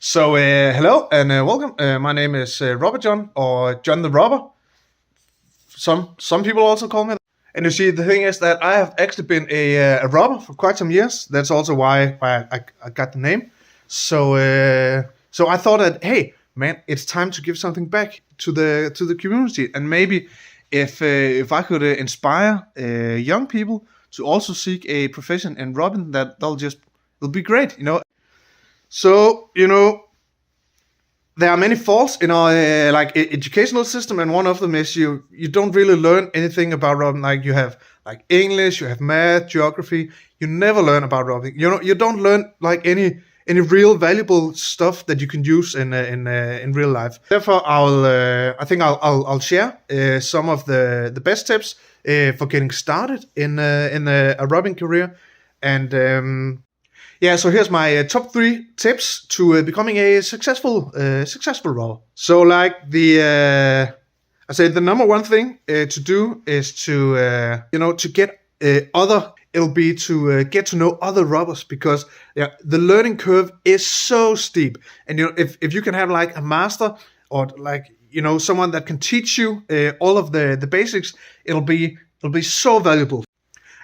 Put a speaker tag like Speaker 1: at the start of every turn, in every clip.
Speaker 1: Hello and welcome. My name is Robert John, or John the Robber. Some people also call me that. And you see, the thing is that I have actually been a robber for quite some years. That's also why I got the name. So I thought that, hey man, it's time to give something back to the community, and maybe if I could inspire young people to also seek a profession in robbing, it'll be great, So, there are many faults in our educational system, and one of them is you don't really learn anything about robbing. Like, you have like English, you have math, geography. You never learn about robbing. You don't learn like any real valuable stuff that you can use in real life. Therefore, I'll share some of the best tips for getting started in a robbing career. And so here's my top 3 tips to becoming a successful robber. So, like, I say the number one thing to do is to get other. It'll be to get to know other robbers, because the learning curve is so steep. And if you can have like a master, or like someone that can teach you all of the basics, it'll be so valuable.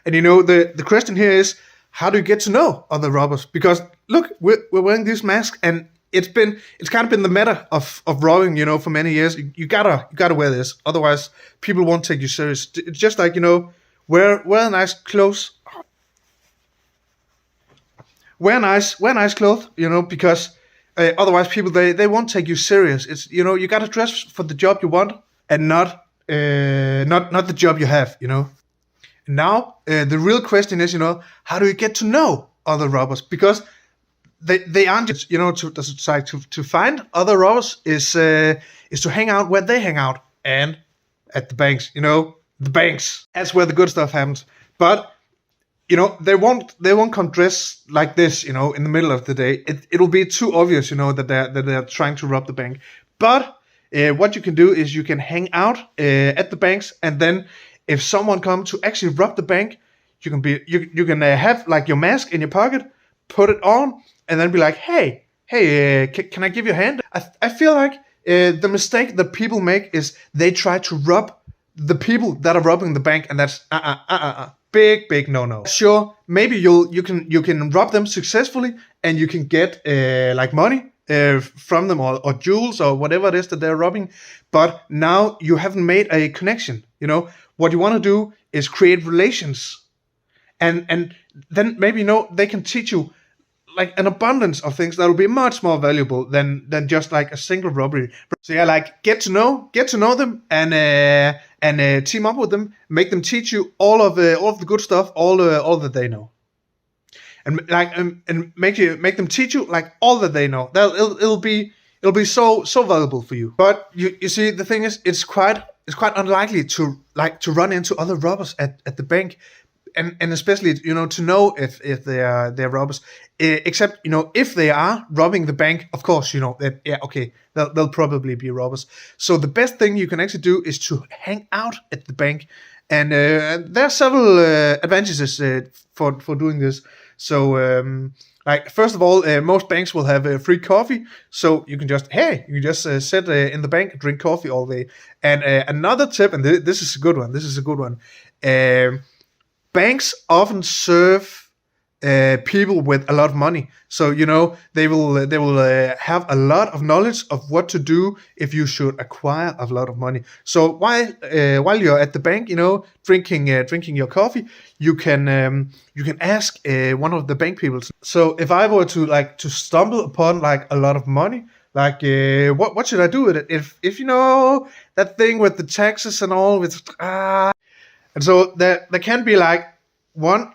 Speaker 1: And the question here is, how do you get to know other robbers? Because look, we're wearing these masks, and it's kind of been the meta of robbing, for many years. You gotta wear this, otherwise people won't take you serious. It's just like, wear nice clothes. Wear nice clothes, because otherwise people they won't take you serious. It's you gotta dress for the job you want, and not the job you have. Now, the real question is, how do you get to know other robbers? Because they aren't just, to find other robbers is to hang out where they hang out, and at the banks. The banks. That's where the good stuff happens. But they won't come dressed like this, in the middle of the day. It'll be too obvious, that they're trying to rob the bank. But what you can do is you can hang out at the banks, and then if someone comes to actually rob the bank, you can have like your mask in your pocket, put it on, and then be like, hey, can I give you a hand? I feel like the mistake that people make is they try to rob the people that are robbing the bank, and that's big no. Sure, maybe you can rob them successfully, and you can get like money from them, or jewels, or whatever it is that they're robbing. But now you haven't made a connection. What you want to do is create relations, and then maybe they can teach you like an abundance of things that will be much more valuable than just like a single robbery. So like get to know them, and team up with them, make them teach you all of the good stuff, all that they know, and make them teach you like all that they know. It'll be so valuable for you. But you see, the thing is, it's quite unlikely to run into other robbers at the bank, and especially to know if they're robbers, except if they are robbing the bank, of course that they'll probably be robbers. So the best thing you can actually do is to hang out at the bank, and there are several advantages for doing this. So first of all, most banks will have free coffee, so you can just sit in the bank and drink coffee all day. And another tip, and this is a good one. Banks often serve people with a lot of money, so they will have a lot of knowledge of what to do if you should acquire a lot of money. So while you're at the bank, drinking your coffee, you can ask one of the bank people. So if I were to stumble upon like a lot of money, like what should I do with it? If that thing with the taxes and all, with and so there can be like one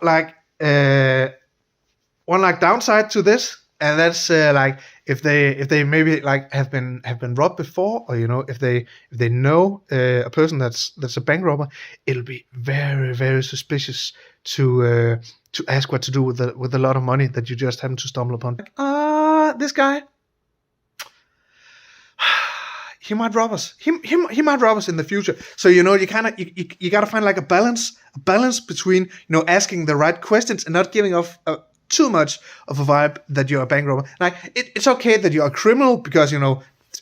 Speaker 1: downside to this, and that's like if they maybe like have been robbed before, or if they know a person that's a bank robber, it'll be very, very suspicious to ask what to do with a lot of money that you just happen to stumble upon. This guy, he might rob us. He might rob us in the future. So you gotta find like a balance between asking the right questions and not giving off too much of a vibe that you're a bank robber. Like it's okay that you're a criminal because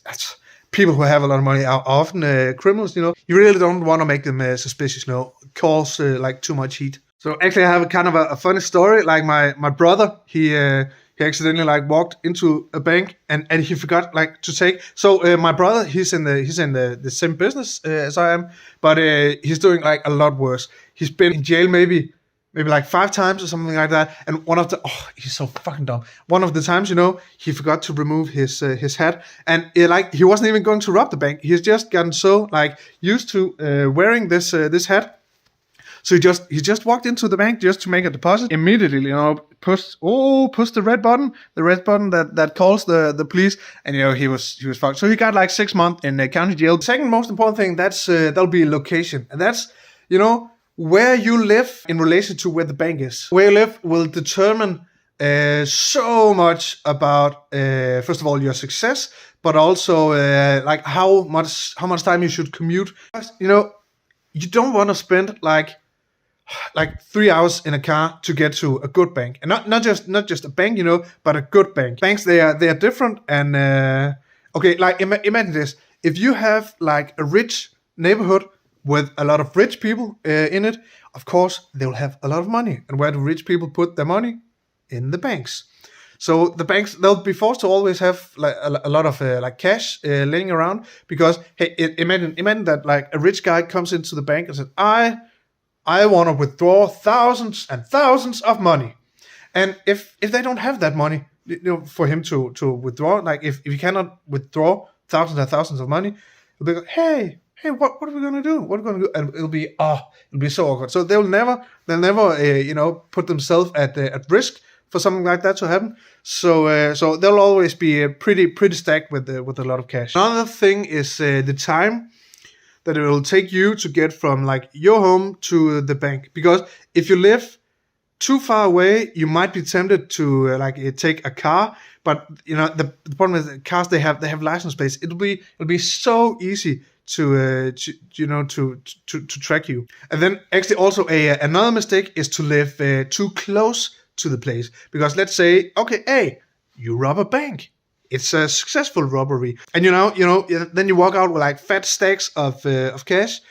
Speaker 1: that's, people who have a lot of money are often criminals. You really don't want to make them suspicious. Cause like too much heat. So actually, I have a kind of a funny story. Like my brother, he accidentally like walked into a bank and he forgot like to take. So my brother, he's in the same business as I am, but he's doing like a lot worse. He's been in jail maybe like 5 times or something like that. And he's so fucking dumb. One of the times, he forgot to remove his hat, and like he wasn't even going to rob the bank. He's just gotten so like used to wearing this hat. So he just walked into the bank just to make a deposit. Immediately, push the red button, that calls the police, and he was fucked. So he got like 6 months in county jail. The second most important thing that'll be location, and that's where you live in relation to where the bank is. Where you live will determine so much about first of all your success, but also like how much time you should commute. You don't want to spend like 3 hours in a car to get to a good bank, and not just a bank, but a good bank. Banks, they are different, and okay, like imagine this: if you have like a rich neighborhood with a lot of rich people in it, of course they will have a lot of money. And where do rich people put their money? In the banks. So the banks, they'll be forced to always have like a lot of like cash laying around, because hey, imagine that like a rich guy comes into the bank and says, I want to withdraw thousands and thousands of money. And if they don't have that money, for him to withdraw, like if he cannot withdraw thousands and thousands of money, he'll be like, hey, what are we gonna do? What are we gonna do? And it'll be so awkward. So they'll never put themselves at risk for something like that to happen. So they'll always be pretty stacked with a lot of cash. Another thing is the time that it will take you to get from like your home to the bank. Because if you live too far away, you might be tempted to take a car. But the problem is cars, they have license plates. It'll be so easy to track you. And then actually also another mistake is to live too close to the place. Because let's say, okay, hey, you rob a bank. It's a successful robbery, and then you walk out with like fat stacks of cash.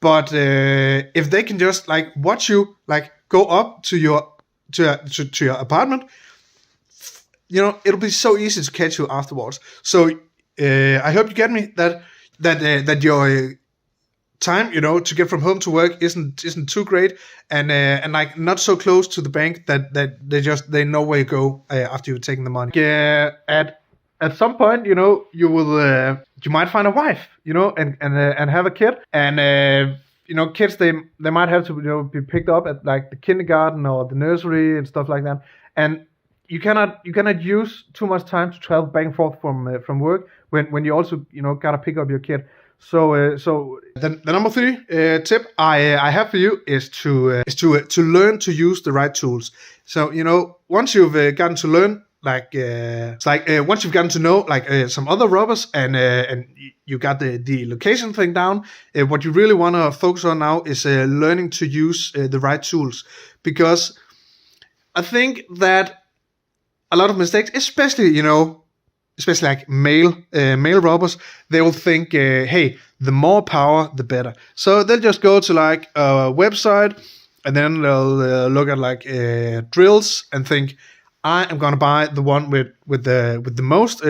Speaker 1: But if they can just like watch you like go up to your apartment, it'll be so easy to catch you afterwards. So I hope you get me that your time to get from home to work isn't too great, and like not so close to the bank that they know where you go after you've taken the money. At some point, you might find a wife, and have a kid, and kids they might have to be picked up at like the kindergarten or the nursery and stuff like that, and you cannot use too much time to travel back and forth from work when you also gotta pick up your kid. So the number 3 tip I have for you is to learn to use the right tools. So once you've gotten to learn. Once you've gotten to know some other robbers and you got the location thing down, what you really want to focus on now is learning to use the right tools, because I think that a lot of mistakes, especially like male robbers, they will think, hey, the more power, the better. So they'll just go to like a website and then they'll look at like drills and think, I am gonna buy the one with the most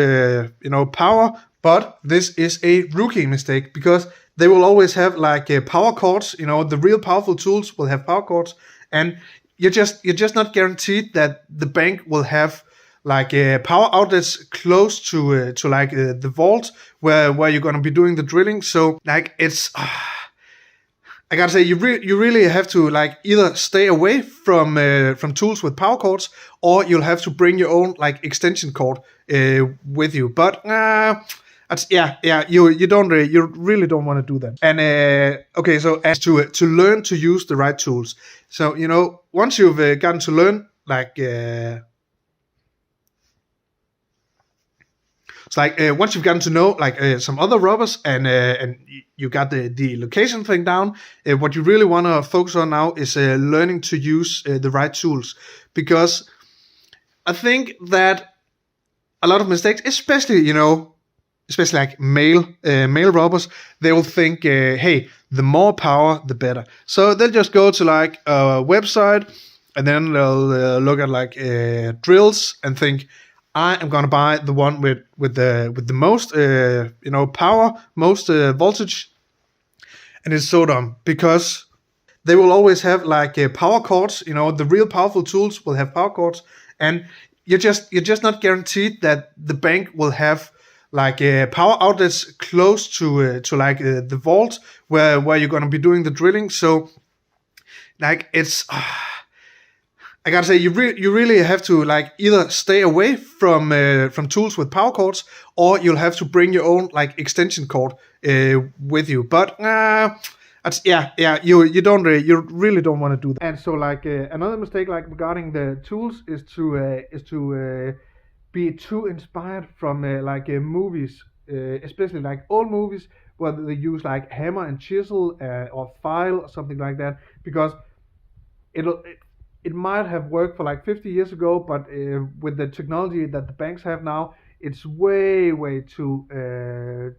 Speaker 1: power. But this is a rookie mistake, because they will always have like power cords. The real powerful tools will have power cords, and you're just not guaranteed that the bank will have like power outlets close to the vault where you're gonna be doing the drilling. So like it's. I gotta say, you really have to like either stay away from tools with power cords, or you'll have to bring your own like extension cord with you. But you really don't want to do that. And okay, so as to learn to use the right tools. So once you've gotten to learn once you've gotten to know some other robbers and you got the location thing down, what you really want to focus on now is learning to use the right tools, because I think that a lot of mistakes, especially like male robbers, they will think, hey, the more power, the better. So they'll just go to like a website, and then they'll look at like drills and think, I am gonna buy the one with the most power, most voltage, and it's so dumb because they will always have like power cords. The real powerful tools will have power cords, and you're just not guaranteed that the bank will have like power outlets close to like the vault where you're gonna be doing the drilling. So like it's I gotta say, you really have to like either stay away from tools with power cords, or you'll have to bring your own like extension cord with you. But you don't you really don't want to do that. And so like another mistake like regarding the tools is to be too inspired from movies, especially like old movies where they use like hammer and chisel or file or something like that, because it'll it might have worked for like 50 years ago, but with the technology that the banks have now, it's way too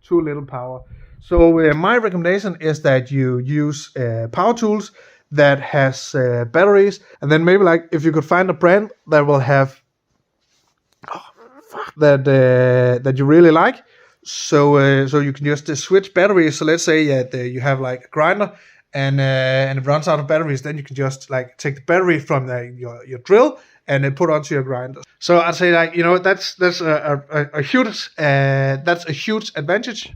Speaker 1: little power. So my recommendation is that you use power tools that has batteries, and then maybe like if you could find a brand that will have that you really like, so you can just switch batteries. So let's say that you have like a grinder, and it runs out of batteries, then you can just like take the battery from your drill and then put onto your grinder. So I'd say like that's a huge advantage.